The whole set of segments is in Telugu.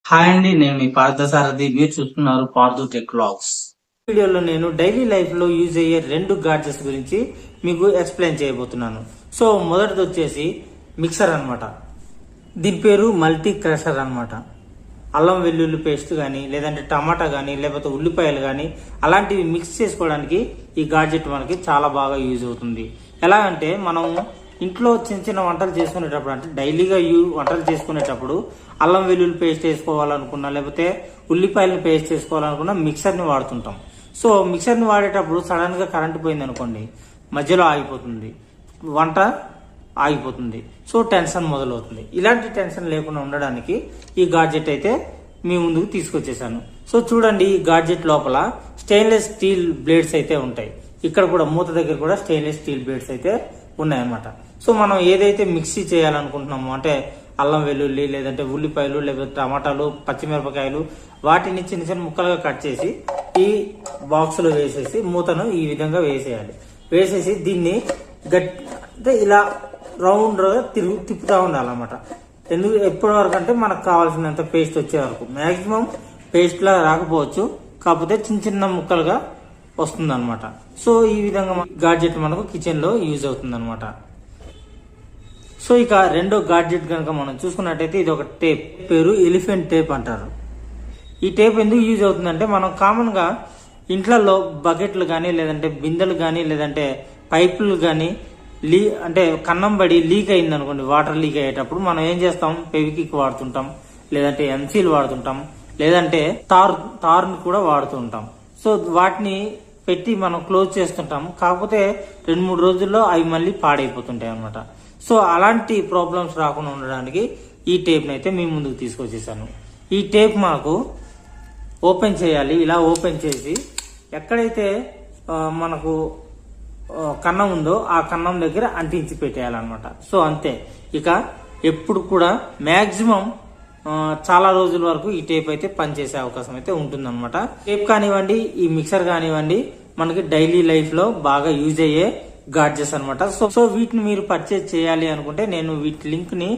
హాయ్ అండి, నేను మీ పార్థసారథి. మీరు చూస్తున్నారు పార్థు టెక్ వ్లాగ్స్. వీడియోలో నేను డైలీ లైఫ్ లో యూజ్ అయ్యే 2 గాడ్జెట్స్ గురించి మీకు ఎక్స్ప్లెయిన్ చేయబోతున్నాను. సో మొదటిది వచ్చేసి మిక్సర్ అన్నమాట. దీని పేరు మల్టీ క్రషర్ అన్నమాట. అల్లం వెల్లుల్లి పేస్ట్ కానీ, లేదంటే టమాటా కానీ, లేకపోతే ఉల్లిపాయలు కానీ అలాంటివి మిక్స్ చేసుకోవడానికి ఈ గాడ్జెట్ మనకి చాలా బాగా యూజ్ అవుతుంది. ఎలా అంటే మనం ఇంట్లో చిన్న చిన్న వంటలు చేసుకునేటప్పుడు, అంటే డైలీగా వంటలు చేసుకునేటప్పుడు అల్లం వెల్లుల్లి పేస్ట్ వేసుకోవాలనుకున్నా, లేకపోతే ఉల్లిపాయలను పేస్ట్ చేసుకోవాలనుకున్నా మిక్సర్ని వాడుతుంటాం. సో మిక్సర్ని వాడేటప్పుడు సడన్ గా కరెంట్ పోయింది అనుకోండి, మధ్యలో ఆగిపోతుంది, వంట ఆగిపోతుంది. సో టెన్షన్ మొదలవుతుంది. ఇలాంటి టెన్షన్ లేకుండా ఉండడానికి ఈ గాడ్జెట్ అయితే మీ ముందుకు తీసుకొచ్చేసాను. సో చూడండి, ఈ గాడ్జెట్ లోపల స్టెయిన్లెస్ స్టీల్ బ్లేడ్స్ అయితే ఉంటాయి. ఇక్కడ కూడా మూత దగ్గర కూడా స్టెయిన్లెస్ స్టీల్ బ్లేడ్స్ అయితే ఉన్నాయన్నమాట. సో మనం ఏదైతే మిక్సీ చేయాలనుకుంటున్నామో, అంటే అల్లం వెల్లుల్లి, లేదంటే ఉల్లిపాయలు, లేకపోతే టమాటాలు, పచ్చిమిరపకాయలు, వాటిని చిన్న చిన్న ముక్కలుగా కట్ చేసి ఈ బాక్స్ లో వేసేసి మూతను ఈ విధంగా వేసేయాలి. వేసేసి దీన్ని అంటే ఇలా రౌండ్ గా తిప్పుతా ఉండాలన్నమాట. ఎప్పటి వరకు అంటే మనకు కావాల్సినంత పేస్ట్ వచ్చే వరకు. మాక్సిమం పేస్ట్ లా రాకపోవచ్చు, కాకపోతే చిన్న చిన్న ముక్కలుగా వస్తుంది అనమాట. సో ఈ విధంగా గాడ్జెట్ మనకు కిచెన్ లో యూజ్ అవుతుంది అనమాట. సో ఇక రెండో గాడ్జెట్ కనుక మనం చూసుకున్నట్టయితే ఇది ఒక టేప్. పేరు ఎలిఫెంట్ టేప్ అంటారు. ఈ టేప్ ఎందుకు యూజ్ అవుతుందంటే, మనం కామన్ గా ఇంట్లలో బకెట్లు కానీ, లేదంటే బిందెలు కానీ, లేదంటే పైపులు కానీ అంటే కన్నం పడి లీక్ అయింది అనుకోండి, వాటర్ లీక్ అయ్యేటప్పుడు మనం ఏం చేస్తాం, ఫెవిక్విక్ వాడుతుంటాం, లేదంటే ఎంసీల్ వాడుతుంటాం, లేదంటే తార్ని కూడా వాడుతూ ఉంటాం. సో వాటిని పెట్టి మనం క్లోజ్ చేస్తుంటాం. కాకపోతే 2-3 రోజుల్లో అవి మళ్ళీ పాడైపోతుంటాయి అనమాట. సో అలాంటి ప్రాబ్లమ్స్ రాకుండా ఉండడానికి ఈ టేప్ని అయితే మీ ముందుకు తీసుకొచ్చేసాను. ఈ టేప్ మనకు ఓపెన్ చేయాలి. ఇలా ఓపెన్ చేసి ఎక్కడైతే మనకు కన్నం ఉందో ఆ కన్నం దగ్గర అంటించి పెట్టేయాలన్నమాట. సో అంతే. ఇక ఎప్పుడు కూడా మ్యాక్సిమం చాలా రోజుల వరకు ఈ టేప్ అయితే పనిచేసే అవకాశం అయితే ఉంటుందన్నమాట. టేప్ కానివ్వండి, ఈ మిక్సర్ కానివ్వండి, మనకి డైలీ లైఫ్ లో బాగా యూజ్ అయ్యే గాడ్జెట్స్ అనమాట. సో వీటిని మీరు పర్చేజ్ చేయాలి అనుకుంటే నేను వీటి లింక్ ని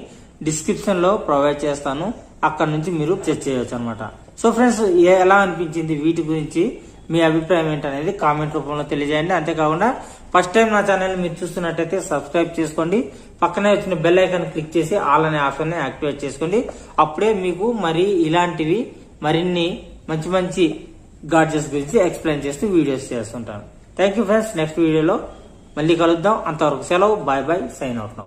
డిస్క్రిప్షన్ లో ప్రొవైడ్ చేస్తాను. అక్కడ నుంచి మీరు చెక్ చేయవచ్చు అనమాట. సో ఫ్రెండ్స్, ఎలా అనిపించింది వీటి గురించి మీ అభిప్రాయం ఏంటనేది కామెంట్ రూపంలో తెలియజేయండి. అంతేకాకుండా ఫస్ట్ టైం నా ఛానల్ మీరు చూస్తున్నట్టయితే సబ్స్క్రైబ్ చేసుకోండి. పక్కనే వచ్చిన బెల్ ఐకాన్ క్లిక్ చేసి ఆల్ అనే ఆప్షన్ ని యాక్టివేట్ చేసుకోండి. అప్పుడే మీకు మరిన్ని మంచి మంచి గాడ్జెట్స్ గురించి ఎక్స్ప్లెయిన్ చేస్తూ వీడియోస్ చేస్తుంటాను. Thank you friends. నెక్స్ట్ వీడియోలో మళ్ళీ కలుద్దాం. అంతవరకు సెలవు. Bye bye. Sign out now.